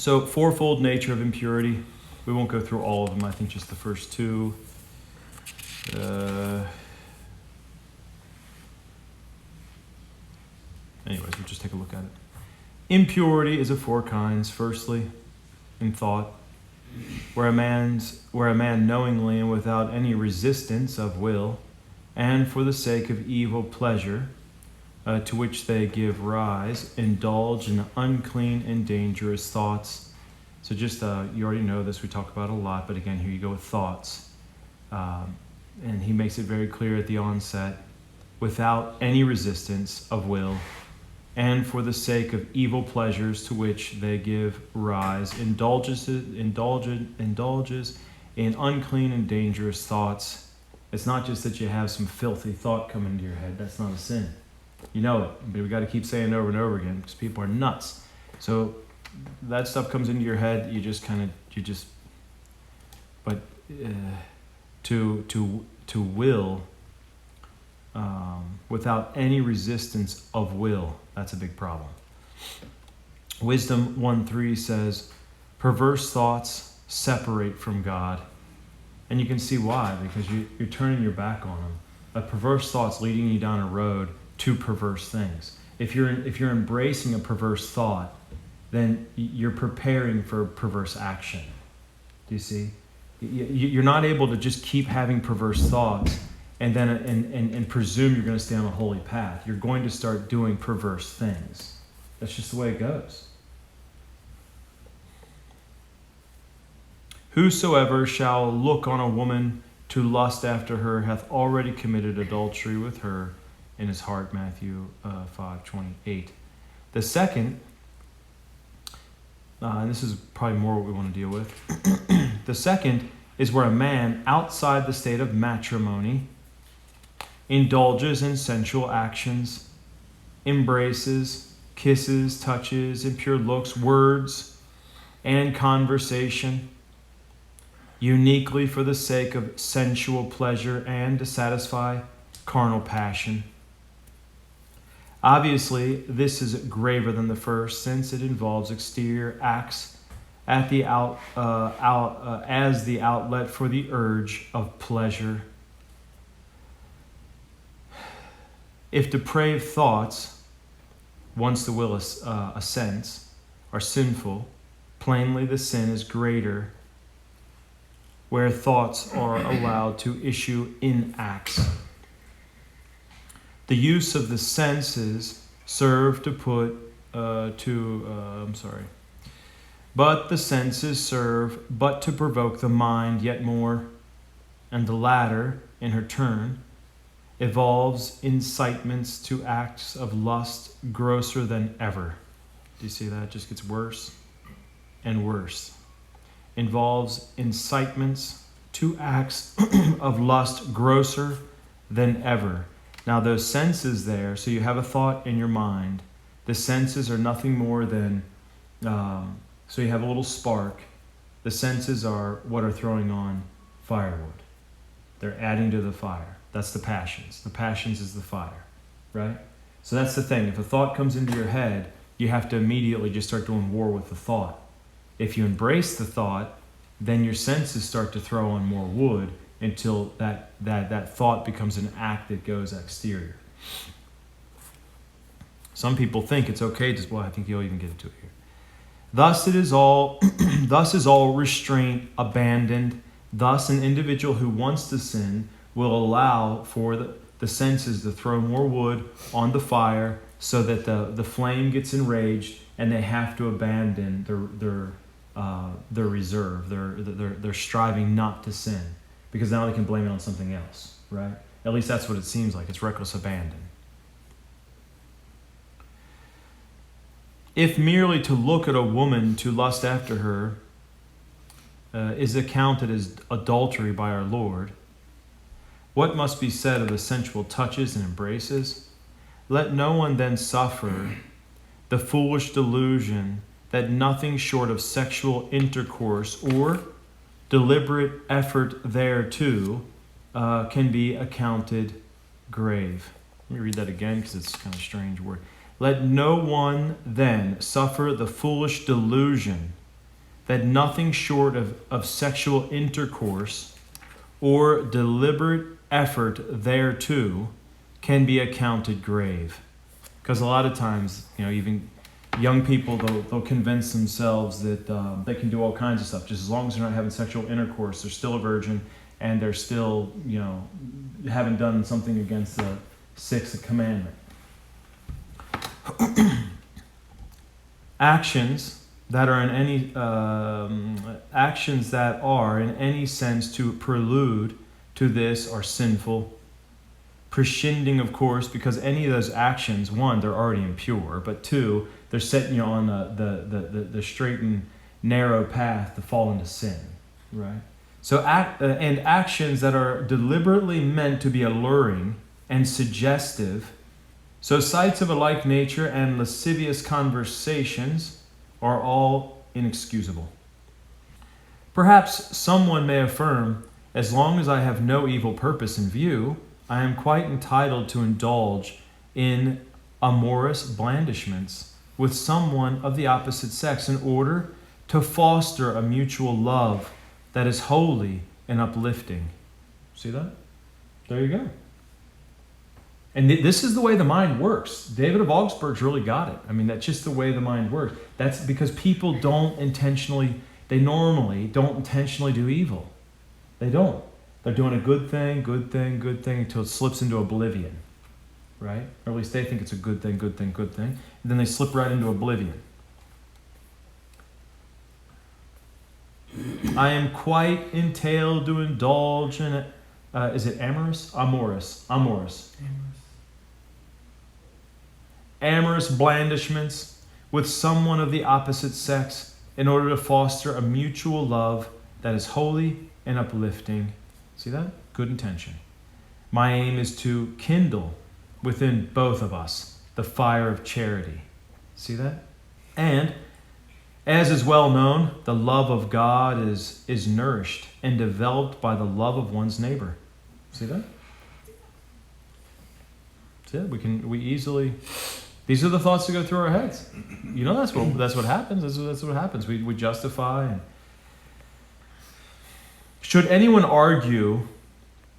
So, fourfold nature of impurity. We won't go through all of them. I think just the first two. Anyways, we'll just take a look at it. Impurity is of four kinds. Firstly, in thought, where a man knowingly and without any resistance of will, and for the sake of evil pleasure, to which they give rise, indulge in unclean and dangerous thoughts. So just, you already know this, we talk about it a lot, but again, here you go with thoughts. And he makes it very clear at the onset, without any resistance of will, and for the sake of evil pleasures to which they give rise, indulges in unclean and dangerous thoughts. It's not just that you have some filthy thought come into your head. That's not a sin. You know it, but we got to keep saying it over and over again because people are nuts. So that stuff comes into your head. To will, without any resistance of will, that's a big problem. Wisdom 1:3 says, perverse thoughts separate from God. And you can see why, because you're turning your back on them. A perverse thought's leading you down a road to perverse things. If you're embracing a perverse thought, then you're preparing for perverse action. Do you see? You're not able to just keep having perverse thoughts and then and presume you're going to stay on a holy path. You're going to start doing perverse things. That's just the way it goes. Whosoever shall look on a woman to lust after her hath already committed adultery with her in his heart, Matthew 5:28. The second, and this is probably more what we want to deal with, the second is where a man outside the state of matrimony indulges in sensual actions, embraces, kisses, touches, impure looks, words, and conversation, uniquely for the sake of sensual pleasure and to satisfy carnal passion. Obviously, this is graver than the first, since it involves exterior acts at the as the outlet for the urge of pleasure. If depraved thoughts, once the will assents, are sinful, plainly the sin is greater where thoughts are allowed to issue in acts. The use of the senses serve to but the senses serve but to provoke the mind yet more, and the latter, in her turn, evolves incitements to acts of lust grosser than ever. Do you see that? It just gets worse and worse. Involves incitements to acts of lust grosser than ever. Now those senses there, so you have a thought in your mind. The senses are nothing more than, so you have a little spark. The senses are what are throwing on firewood. They're adding to the fire. That's the passions. The passions is the fire, right? So that's the thing. If a thought comes into your head, you have to immediately just start doing war with the thought. If you embrace the thought, then your senses start to throw on more wood until that thought becomes an act that goes exterior. Some people think it's okay to, well, I think you'll even get into it here. Thus is all restraint abandoned. Thus an individual who wants to sin will allow for the senses to throw more wood on the fire so that the flame gets enraged and they have to abandon their reserve, their striving not to sin, because now they can blame it on something else, right? At least that's what it seems like. It's reckless abandon. If merely to look at a woman to lust after her is accounted as adultery by our Lord, what must be said of the sensual touches and embraces? Let no one then suffer the foolish delusion that nothing short of sexual intercourse or deliberate effort thereto can be accounted grave. Let me read that again because it's kind of a strange word. Let no one then suffer the foolish delusion that nothing short of sexual intercourse or deliberate effort thereto can be accounted grave. Because a lot of times, even young people, they'll convince themselves that they can do all kinds of stuff. Just as long as they're not having sexual intercourse, they're still a virgin, and they're still, haven't done something against the sixth commandment. Actions that are in any sense to prelude to this are sinful. Prescinding, of course, because any of those actions, one, they're already impure, but two, they're setting you on the straight and narrow path to fall into sin, right? So, and actions that are deliberately meant to be alluring and suggestive. So, sights of a like nature and lascivious conversations are all inexcusable. Perhaps someone may affirm, as long as I have no evil purpose in view, I am quite entitled to indulge in amorous blandishments with someone of the opposite sex in order to foster a mutual love that is holy and uplifting. See that? There you go. And this is the way the mind works. David of Augsburg's really got it. I mean, that's just the way the mind works. That's because people normally don't intentionally do evil. They don't. They're doing a good thing until it slips into oblivion, right? Or at least they think it's a good thing. And then they slip right into oblivion. I am quite entailed to indulge in it. Is it amorous? Amorous blandishments with someone of the opposite sex in order to foster a mutual love that is holy and uplifting. See that? Good intention. My aim is to kindle within both of us the fire of charity. See that? And, as is well known, the love of God is nourished and developed by the love of one's neighbor. See that? See that? We easily... These are the thoughts that go through our heads. That's what happens. That's what happens. We justify. And should anyone argue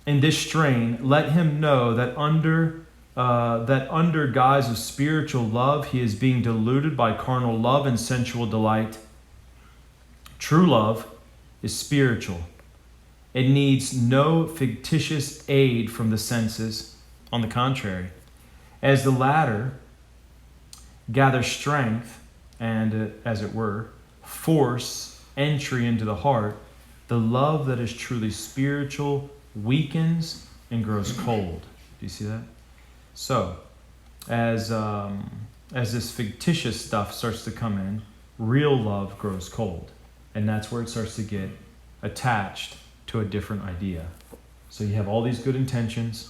in this strain, let him know that under guise of spiritual love, he is being deluded by carnal love and sensual delight. True love is spiritual. It needs no fictitious aid from the senses. On the contrary, as the latter gather strength and, as it were, force entry into the heart, the love that is truly spiritual weakens and grows cold. Do you see that? So, as this fictitious stuff starts to come in, real love grows cold. And that's where it starts to get attached to a different idea. So you have all these good intentions,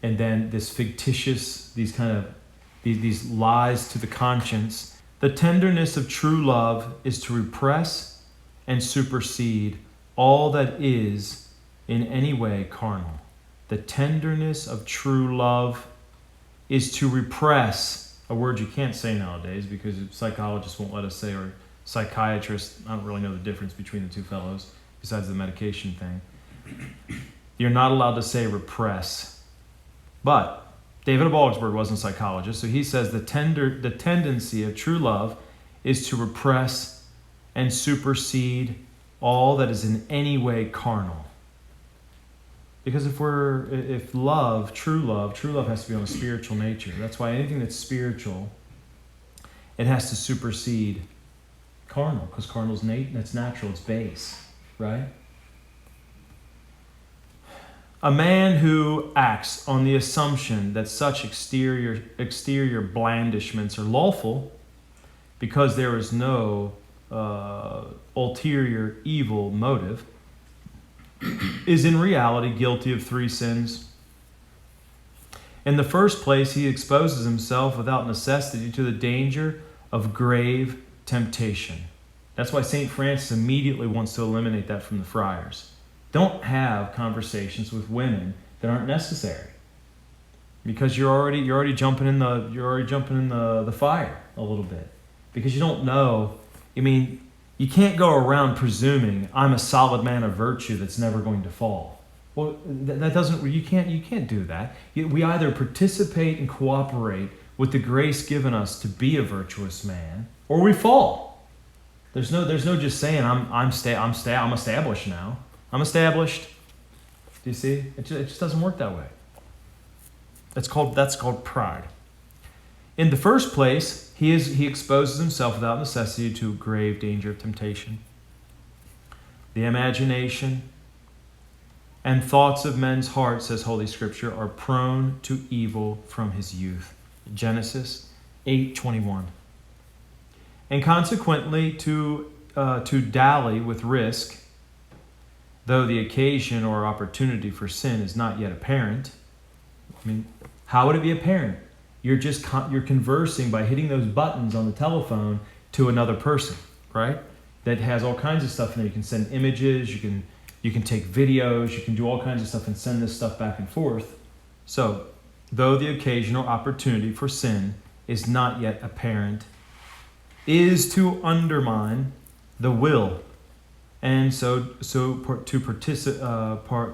and then this fictitious, these lies to the conscience. The tenderness of true love is to repress and supersede all that is in any way carnal. The tenderness of true love is to repress, a word you can't say nowadays because psychologists won't let us say, or psychiatrists. I don't really know the difference between the two fellows besides the medication thing. You're not allowed to say repress. But David of Augsburg wasn't a psychologist, so he says the tendency of true love is to repress and supersede all that is in any way carnal. Because if love, true love has to be on a spiritual nature. That's why anything that's spiritual, it has to supersede carnal, because carnal's that's natural, it's base, right? A man who acts on the assumption that such exterior blandishments are lawful because there is no ulterior evil motive is in reality guilty of 3 sins. In the first place, he exposes himself without necessity to the danger of grave temptation. That's why St. Francis immediately wants to eliminate that from the friars. Don't have conversations with women that aren't necessary, because you're already jumping in the fire a little bit. because you don't know. I mean, you can't go around presuming I'm a solid man of virtue that's never going to fall. Well, that doesn't. You can't do that. We either participate and cooperate with the grace given us to be a virtuous man, or we fall. There's no just saying I'm established now. I'm established. Do you see? It just doesn't work that way. That's called pride. In the first place, he exposes himself without necessity to grave danger of temptation. The imagination and thoughts of men's hearts, says Holy Scripture, are prone to evil from his youth. Genesis 8:21. And consequently, to dally with risk, though the occasion or opportunity for sin is not yet apparent. I mean, how would it be apparent? You're conversing by hitting those buttons on the telephone to another person, right? That has all kinds of stuff in there. You can send images, you can take videos, you can do all kinds of stuff and send this stuff back and forth. So, though the occasion or opportunity for sin is not yet apparent, is to undermine the will, and so to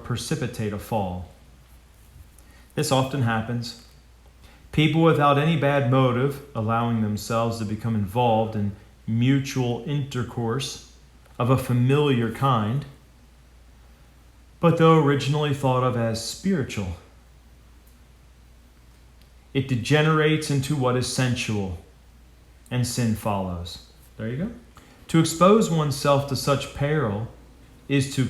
precipitate a fall. This often happens. People without any bad motive allowing themselves to become involved in mutual intercourse of a familiar kind, but though originally thought of as spiritual, it degenerates into what is sensual, and sin follows. There you go. To expose oneself to such peril is to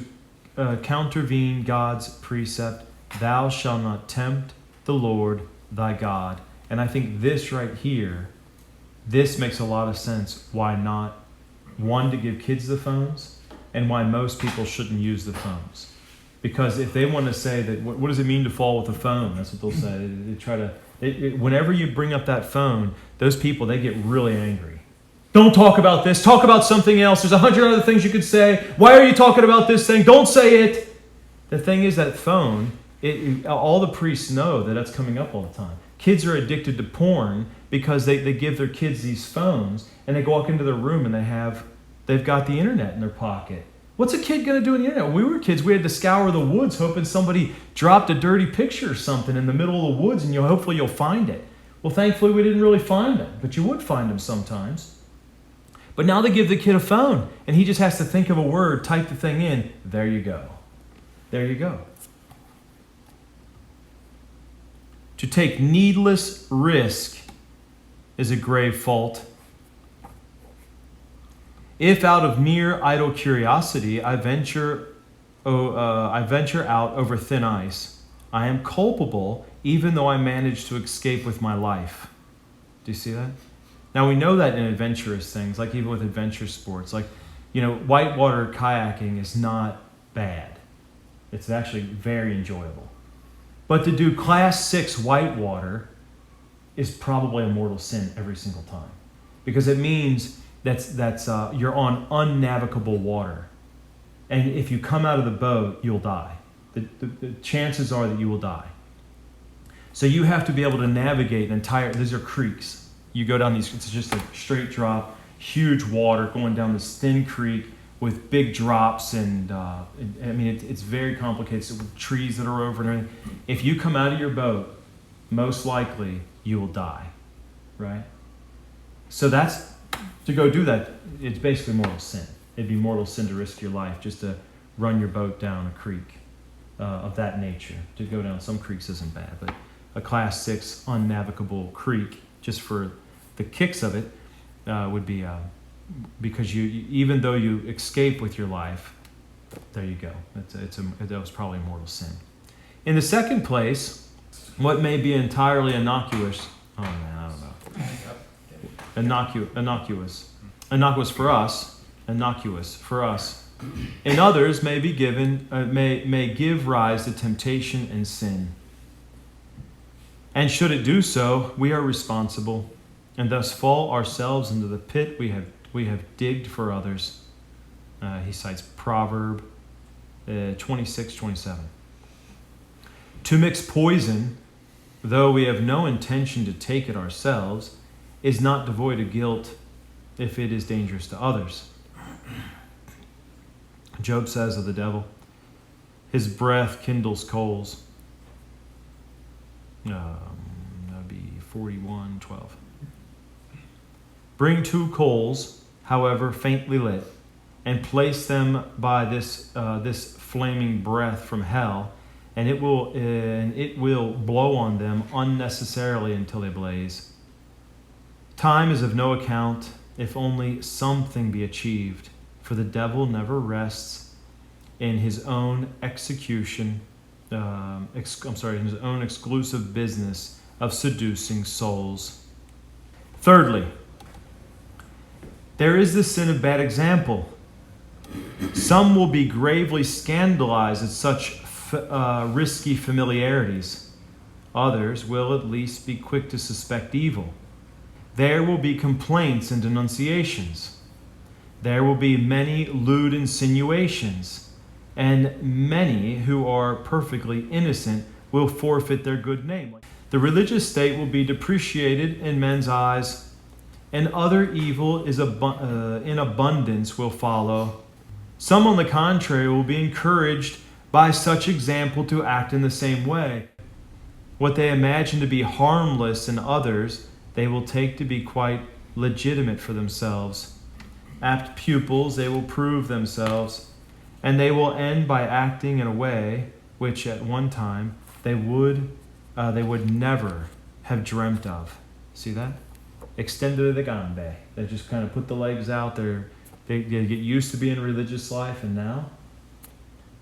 countervene God's precept, "Thou shalt not tempt the Lord thy God." And I think this right here, this makes a lot of sense why not, one, to give kids the phones, and why most people shouldn't use the phones. Because if they want to say that, what does it mean to fall with a phone? That's what they'll say. They try to, whenever you bring up that phone, those people, they get really angry. Don't talk about this. Talk about something else. There's 100 other things you could say. Why are you talking about this thing? Don't say it. The thing is, that phone, all the priests know that that's coming up all the time. Kids are addicted to porn because they give their kids these phones, and they walk into their room and they've got the internet in their pocket. What's a kid going to do on the internet? When we were kids, we had to scour the woods hoping somebody dropped a dirty picture or something in the middle of the woods, and hopefully you'll find it. Well, thankfully we didn't really find them, but you would find them sometimes. But now they give the kid a phone, and he just has to think of a word, type the thing in. There you go. There you go. To take needless risk is a grave fault. If out of mere idle curiosity I venture out over thin ice, I am culpable even though I manage to escape with my life. Do you see that? Now we know that in adventurous things, like even with adventure sports, like, whitewater kayaking is not bad. It's actually very enjoyable. But to do class 6 whitewater is probably a mortal sin every single time, because it means that's you're on unnavigable water, and if you come out of the boat, you'll die. The chances are that you will die. So you have to be able to navigate these are creeks. You go down these, it's just a straight drop, huge water going down this thin creek with big drops, and it's very complicated. So with trees that are over and everything. If you come out of your boat, most likely you will die, right? So to go do that, it's basically mortal sin. It'd be mortal sin to risk your life just to run your boat down a creek of that nature. To go down some creeks isn't bad, but a class 6 unnavigable creek, just for the kicks of it, would be because even though you escape with your life, there you go. That was probably a mortal sin. In the second place, what may be entirely innocuous. Oh man, I don't know. Innocuous for us. Innocuous for us. In others may be may give rise to temptation and sin. And should it do so, we are responsible, and thus fall ourselves into the pit we have digged for others. He cites Proverb 26:27. To mix poison, though we have no intention to take it ourselves, is not devoid of guilt, if it is dangerous to others. Job says of the devil, his breath kindles coals. That would be 41:12. Bring 2 coals, however, faintly lit, and place them by this flaming breath from hell, and it will blow on them unnecessarily until they blaze. Time is of no account if only something be achieved, for the devil never rests in his own execution. In his own exclusive business of seducing souls. Thirdly, there is the sin of bad example. Some will be gravely scandalized at such risky familiarities. Others will at least be quick to suspect evil. There will be complaints and denunciations. There will be many lewd insinuations, and many who are perfectly innocent will forfeit their good name. The religious state will be depreciated in men's eyes, and other evil in abundance will follow. Some, on the contrary, will be encouraged by such example to act in the same way. What they imagine to be harmless in others, they will take to be quite legitimate for themselves. Apt pupils, they will prove themselves, and they will end by acting in a way which at one time they would never have dreamt of. See that? Extended the gambe. They just kind of put the legs out there. They get used to being in religious life, and now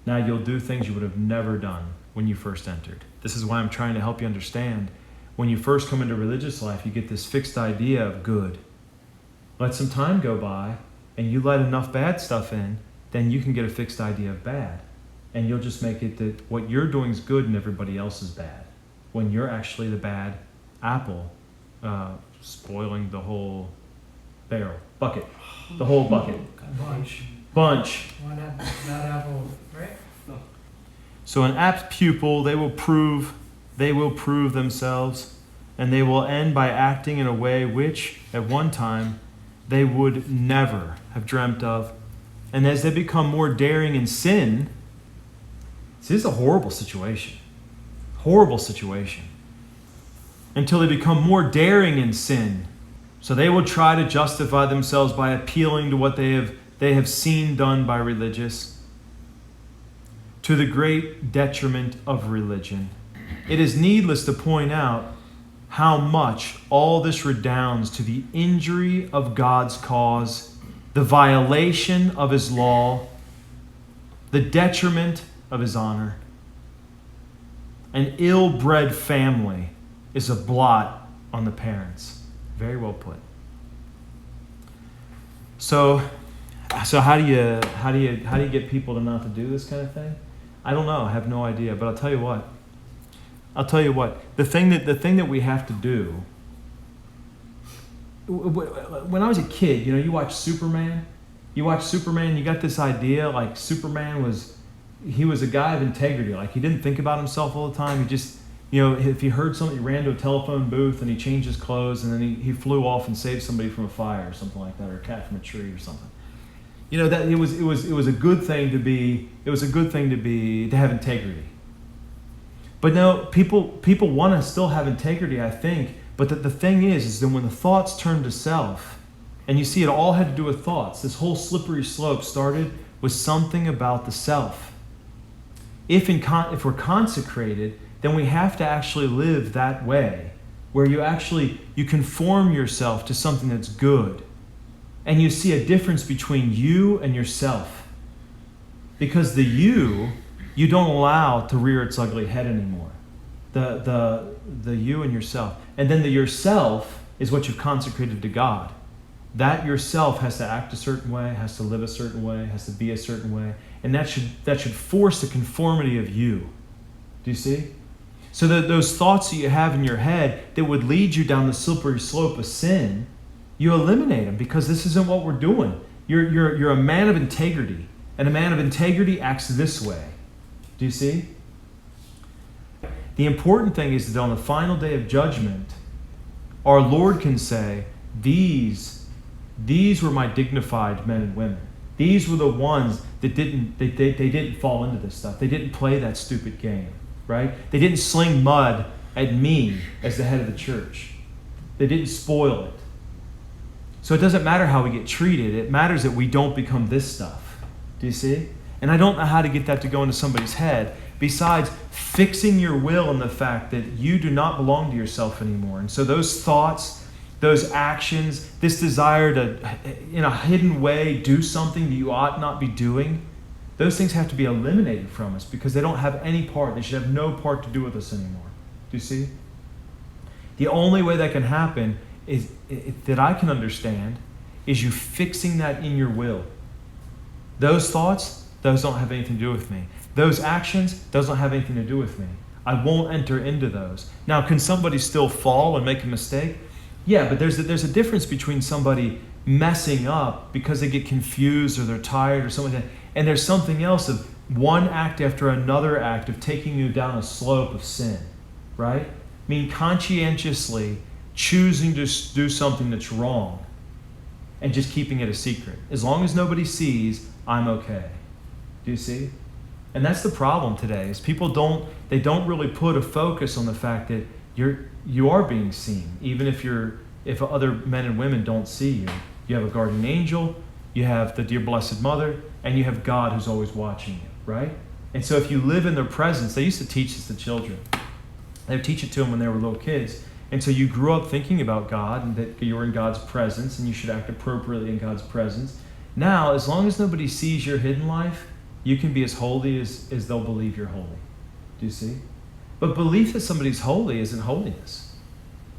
you'll do things you would have never done when you first entered. This is why I'm trying to help you understand. When you first come into religious life, you get this fixed idea of good. Let some time go by, and you let enough bad stuff in, then you can get a fixed idea of bad. And you'll just make it that what you're doing is good and everybody else is bad, when you're actually the bad apple, spoiling the whole bucket. The whole bucket. Bunch. One apple, bad apple, right? So an apt pupil, they will prove themselves, and they will end by acting in a way which, at one time, they would never have dreamt of. And as they become more daring in sin, this is a horrible situation. Horrible situation. Until they become more daring in sin. So they will try to justify themselves by appealing to what they have seen done by religious, to the great detriment of religion. It is needless to point out how much all this redounds to the injury of God's cause, the violation of his law, the detriment of his honor. An ill-bred family is a blot on the parents. Very well put. So how do you get people to not to do this kind of thing? I don't know. I have no idea. But I'll tell you what. The thing that we have to do. When I was a kid, you watch Superman. You got this idea like Superman was a guy of integrity. Like he didn't think about himself all the time. He just, if he heard something, he ran to a telephone booth and he changed his clothes and then he flew off and saved somebody from a fire or something like that, or a cat from a tree or something. That it was a good thing to be. It was a good thing to have integrity. But no, people want to still have integrity, I think. But the thing is that when the thoughts turn to self, and you see it all had to do with thoughts. This whole slippery slope started with something about the self. If we're consecrated, then we have to actually live that way, where you conform yourself to something that's good. And you see a difference between you and yourself. Because the you don't allow to rear its ugly head anymore. The you and yourself. And then the yourself is what you've consecrated to God. That yourself has to act a certain way, has to live a certain way, has to be a certain way. And that should force the conformity of you. Do you see? So that those thoughts that you have in your head that would lead you down the slippery slope of sin, you eliminate them, because this isn't what we're doing. You're a man of integrity. And a man of integrity acts this way. Do you see? The important thing is that on the final day of judgment, our Lord can say, these These were my dignified men and women. These were the ones that didn't fall into this stuff. They didn't play that stupid game, right? They didn't sling mud at me as the head of the church. They didn't spoil it. So it doesn't matter how we get treated. It matters that we don't become this stuff. Do you see? And I don't know how to get that to go into somebody's head besides fixing your will on the fact that you do not belong to yourself anymore. And so those thoughts, those actions, this desire to, in a hidden way, do something that you ought not be doing, those things have to be eliminated from us because they don't have any part. They should have no part to do with us anymore. Do you see? The only way that can happen is that I can understand is you fixing that in your will. Those thoughts, those don't have anything to do with me. Those actions, those don't have anything to do with me. I won't enter into those. Now, can somebody still fall and make a mistake? Yeah, but there's a difference between somebody messing up because they get confused or they're tired or something like that, and there's something else of one act after another act of taking you down a slope of sin, right? I mean, conscientiously choosing to do something that's wrong and just keeping it a secret. As long as nobody sees, I'm okay. Do you see? And that's the problem today, is people don't really put a focus on the fact that you are being seen, even if other men and women don't see you. You have a guardian angel, you have the dear blessed mother, and you have God who's always watching you, right? And so if you live in their presence, they used to teach this to children. They would teach it to them when they were little kids. And so you grew up thinking about God and that you were in God's presence and you should act appropriately in God's presence. Now, as long as nobody sees your hidden life, you can be as holy as they'll believe you're holy. Do you see? But belief that somebody's holy isn't holiness.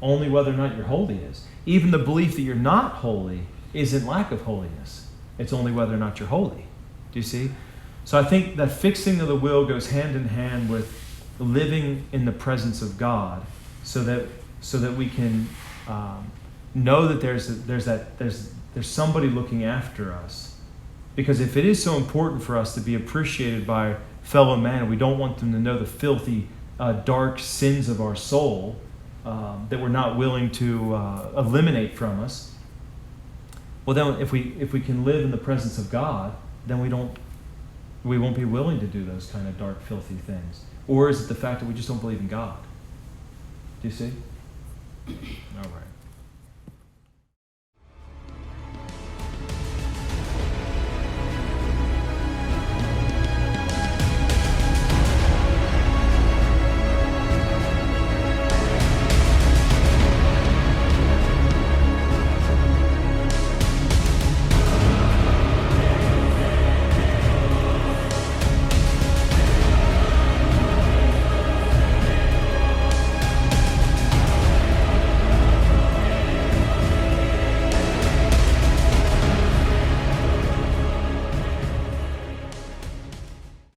Only whether or not you're holy is. Even the belief that you're not holy isn't lack of holiness. It's only whether or not you're holy. Do you see? So I think that fixing of the will goes hand in hand with living in the presence of God so that we can know that there's somebody looking after us. Because if it is so important for us to be appreciated by fellow man, we don't want them to know the filthy, dark sins of our soul that we're not willing to eliminate from us. Well, then, if we can live in the presence of God, then we won't be willing to do those kind of dark, filthy things. Or is it the fact that we just don't believe in God? Do you see? All right.